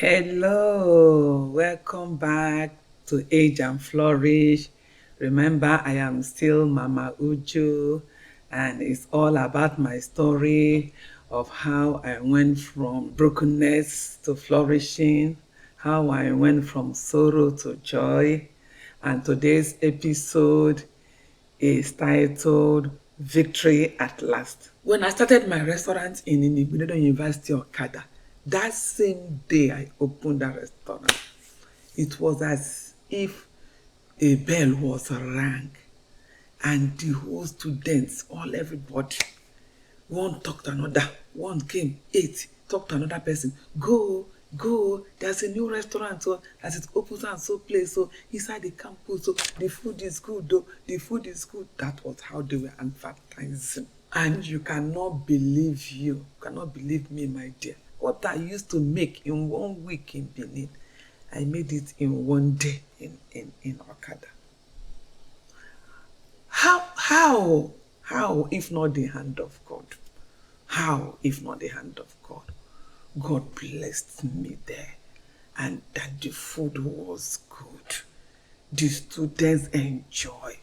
Hello, welcome back to Age and Flourish. Remember, I am still Mama Uju, and it's all about my story of how I went from brokenness to flourishing, how I went from sorrow to joy. And today's episode is titled Victory at Last. When I started my restaurant in Igbinodo University, Okada, that same day I opened that restaurant, it was as if a bell was rang and the whole students, everybody, one talked to another, one came, ate, talked to another person, go, there's a new restaurant, so as it opens and so place, so inside the campus, so the food is good, though, the food is good. That was how they were advertising. And you cannot believe me, my dear. What I used to make in 1 week in Benin, I made it in 1 day in Okada. How, if not the hand of God? How, if not the hand of God? God blessed me there, and that the food was good. The students enjoyed.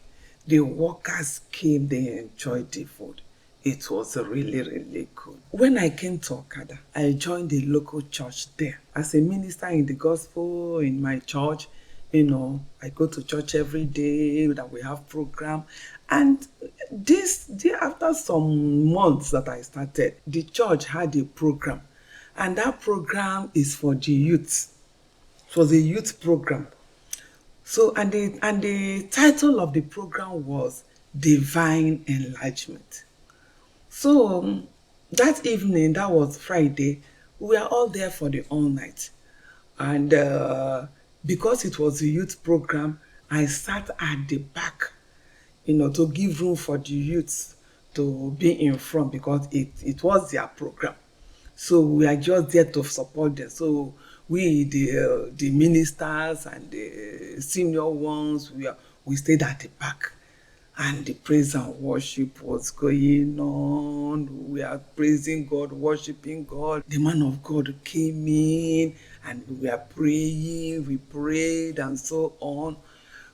The workers came, they enjoyed the food. It was really, really good. When I came to Okada, I joined the local church there. As a minister in the gospel in my church, I go to church every day, that we have program. And after some months that I started, the church had a program. And that program is for the youth. It was a youth program. So, and the title of the program was Divine Enlargement. So, that evening, that was Friday, we were all there for the all night. And because it was a youth program, I sat at the back, to give room for the youths to be in front, because it was their program. So we are just there to support them. So we, the ministers and the senior ones, we stayed at the back, and the praise and worship was going on. We are praising God, worshiping God. The man of God came in, and we were praying. We prayed and so on.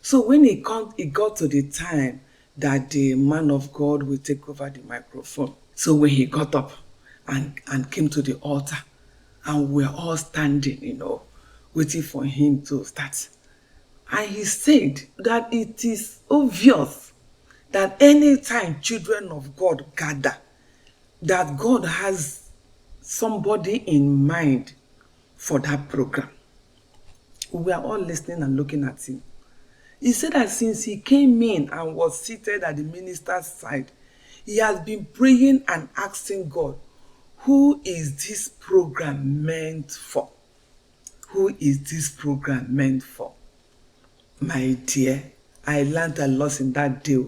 So when it got to the time that the man of God will take over the microphone. So when he got up and came to the altar, and we're all standing, waiting for him to start. And he said that it is obvious that anytime children of God gather, that God has somebody in mind for that program. We are all listening and looking at him. He said that since he came in and was seated at the minister's side, he has been praying and asking God, who is this program meant for? Who is this program meant for? My dear, I learned a lot in that day.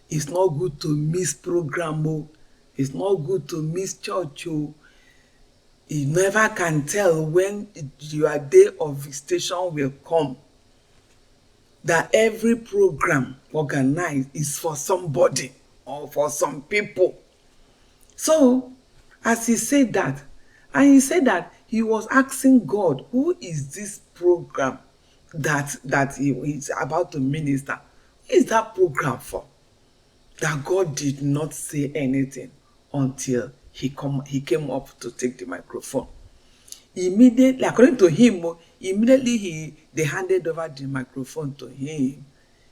It's not good to miss program. It's not good to miss church. You never can tell when your day of visitation will come. That every program organized is for somebody or for some people. So, as he said that, and he said that he was asking God, who is this program that he is about to minister? Who is that program for? That God did not say anything until he came up to take the microphone. Immediately, according to him, they handed over the microphone to him.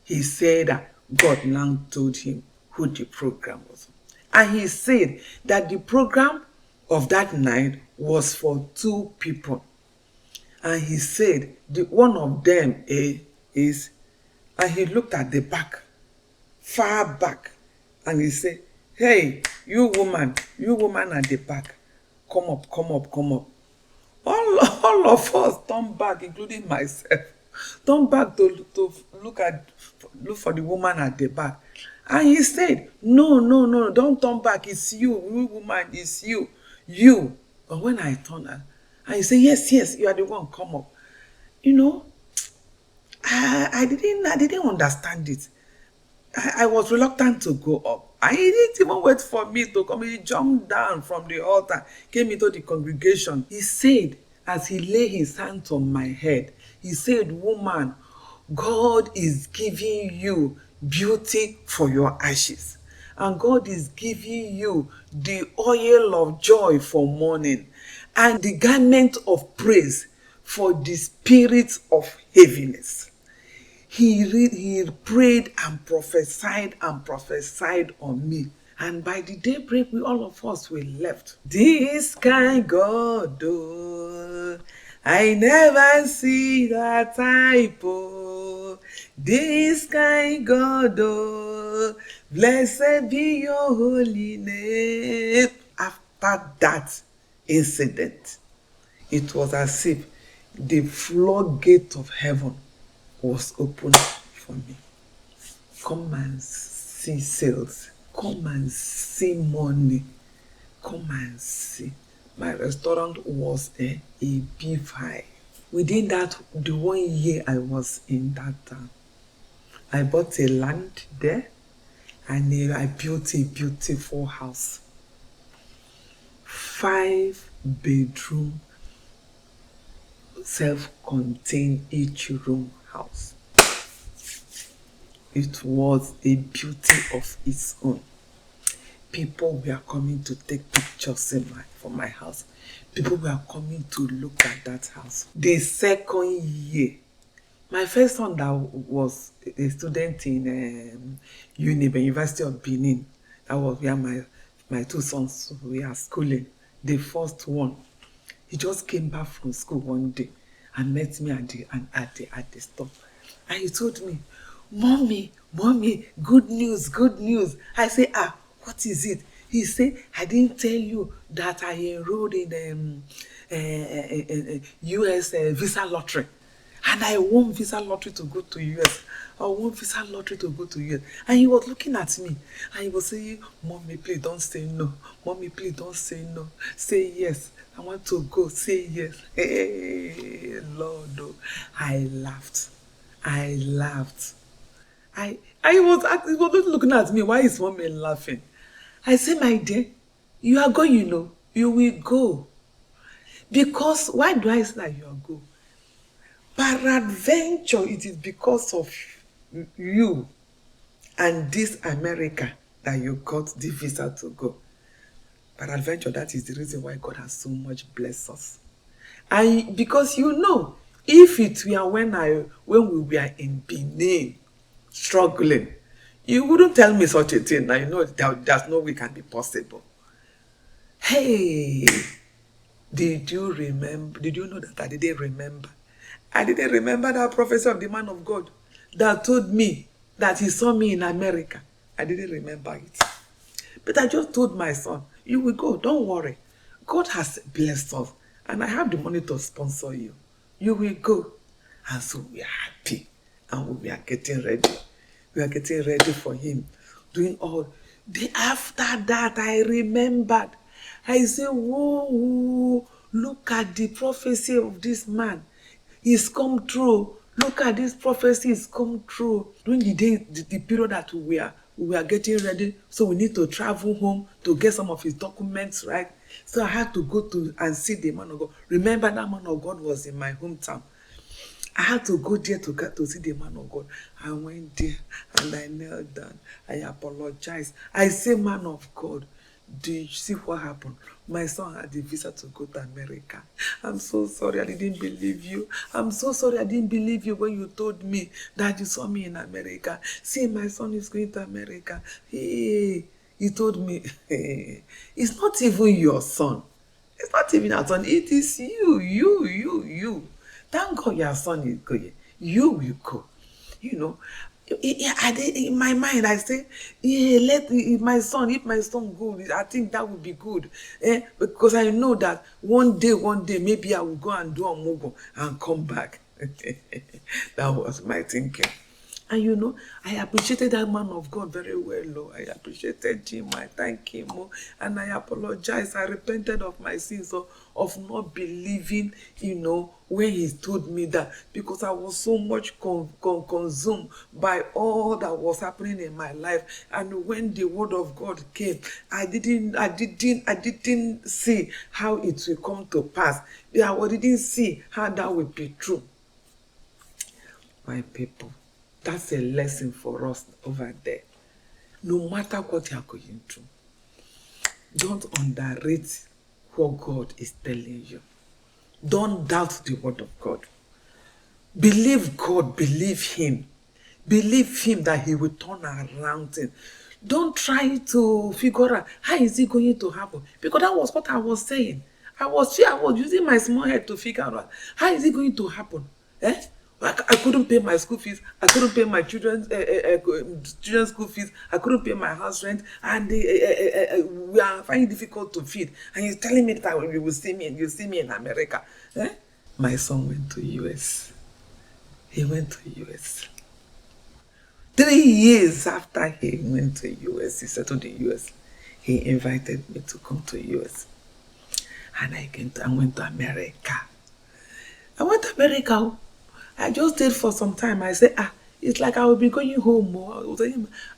He said that God now told him who the program was. And he said that the program of that night was for 2 people. And he said one of them is, and he looked at the back, far back, and he said, hey, you woman at the back, come up. All of us turned back, including myself, turned back to look for the woman at the back. And he said, no, don't turn back. It's you woman, it's you. But when I turned, and he said, yes, you are the one, come up. I didn't understand it. I was reluctant to go up. And he didn't even wait for me to come. He jumped down from the altar, came into the congregation. He said as he laid his hands on my head, he said, "Woman, God is giving you beauty for your ashes. And God is giving you the oil of joy for mourning and the garment of praise for the spirit of heaviness." He prayed and prophesied on me. And by the daybreak, all of us were left. This kind God, oh, I never see that type, oh. This kind God, oh, blessed be your holy name. After that incident, it was as if the floodgate of heaven was opened for me. Come and see sales. Come and see money. Come and see. My restaurant was a beef high. Within the 1 year I was in that town, I bought a land there and I built a beautiful house. 5-bedroom, self-contained each room house. It was a beauty of its own. People were coming to take pictures from my house. People were coming to look at that house. The second year, my first son that was a student in University of Benin, that was where my two sons were schooling. The first one, he just came back from school one day and met me at the stop. And he told me, Mommy, good news. I say, what is it? He said, I didn't tell you that I enrolled in US visa lottery. And I won visa lottery to go to US. I won visa lottery to go to US. And he was looking at me. And he was saying, Mommy, please don't say no. Mommy, please don't say no. Say yes. I want to go. Say yes. Hey, Lord. Oh. I laughed. He was looking at me. Why is Mommy laughing? I say, my dear, you are going, you will go. Because, why do I say that you are going? Peradventure, it is because of you and this America that you got the visa to go. Peradventure, that is the reason why God has so much blessed us. And because if it were when we were in Benin struggling, you wouldn't tell me such a thing. Now there's no way can be possible. Hey, did you know that I didn't remember? I didn't remember that prophecy of the man of God that told me that he saw me in America. I didn't remember it. But I just told my son, you will go, don't worry. God has blessed us and I have the money to sponsor you. You will go. And so we are happy and we are getting ready. We are getting ready for him. Doing all. After that, I remembered. I said, whoa, look at the prophecy of this man. It's come true. Look at this prophecy, it's come true. During the period that we were getting ready, so we need to travel home to get some of his documents, right? So I had to go and see the man of God. Remember, that man of God was in my hometown. I had to go there to get to see the man of God. I went there and I knelt down. I apologized. I say, man of God, do you see what happened? My son had a visa to go to America. I'm so sorry I didn't believe you. I'm so sorry I didn't believe you when you told me that you saw me in America. See, my son is going to America. Hey, he told me, hey, it's not even your son. It's not even your son. It is you. Thank God your son is going. You will go. In my mind, I say, if my son go, I think that would be good. Because I know that one day, maybe I will go and do a mogo and come back. That was my thinking. And I appreciated that man of God very well. I appreciated him. I thank him. And I apologized. I repented of my sins of not believing, when he told me that, because I was so much consumed by all that was happening in my life. And when the word of God came, I didn't see how it will come to pass. I didn't see how that will be true. My people, that's a lesson for us over there. No matter what you are going through, don't underrate what God is telling you. Don't doubt the word of God. Believe God, believe him. Believe him that he will turn around things. Don't try to figure out how is it going to happen. Because that was what I was saying. I was using my small head to figure out how is it going to happen. I couldn't pay my school fees. I couldn't pay my children's school fees. I couldn't pay my house rent, and we are finding it difficult to feed. And you're telling me that you will see me in America. My son went to US. He went to US. 3 years after he went to US, he settled in US. He invited me to come to US, and I went to America. I went to America. I just stayed for some time. I said, it's like I will be going home.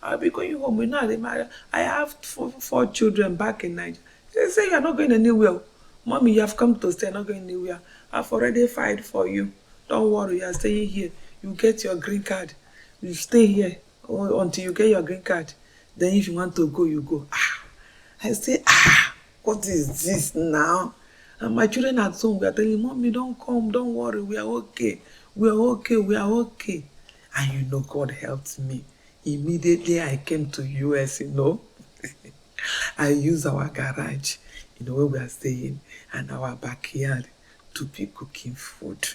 I'll be going home. You know, I have four children back in Nigeria. They say, you're not going anywhere. Mommy, you have come to stay, not going anywhere. I've already filed for you. Don't worry, you're staying here. You get your green card. You stay here until you get your green card. Then if you want to go, you go. I say, what is this now? And my children at home, we are telling Mommy, don't come, don't worry, we are okay. We are okay, we are okay. And you know, God helped me. Immediately I came to US, you know. I used our garage, you know, where we are staying, and our backyard to be cooking food.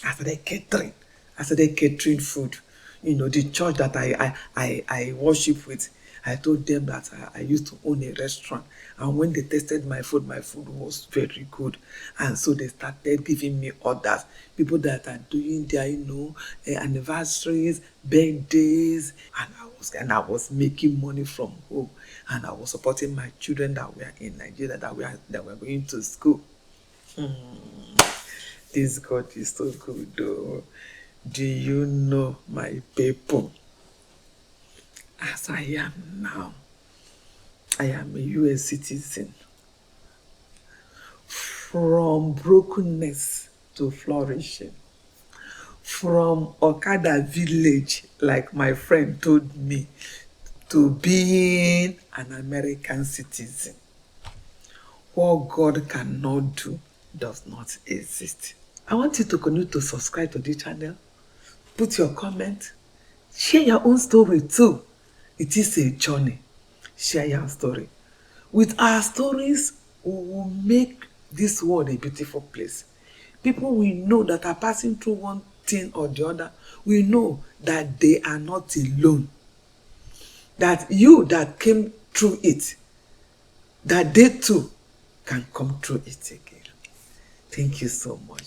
I started catering food. You know, the church that I worship with, I told them that I used to own a restaurant. And when they tasted my food was very good. And so they started giving me orders. People that are doing their, you know, anniversaries, birthdays. And I was making money from home. And I was supporting my children that were in Nigeria, that were going to school. This God is so good, though. Do you know, my people? As I am now, I am a US citizen. From brokenness to flourishing. From Okada village, like my friend told me, to being an American citizen. What God cannot do does not exist. I want you to continue to subscribe to this channel. Put your comment. Share your own story too. It is a journey. Share your story. With our stories, we will make this world a beautiful place. People we know that are passing through one thing or the other, we know that they are not alone. That you that came through it, that they too can come through it again. Thank you so much.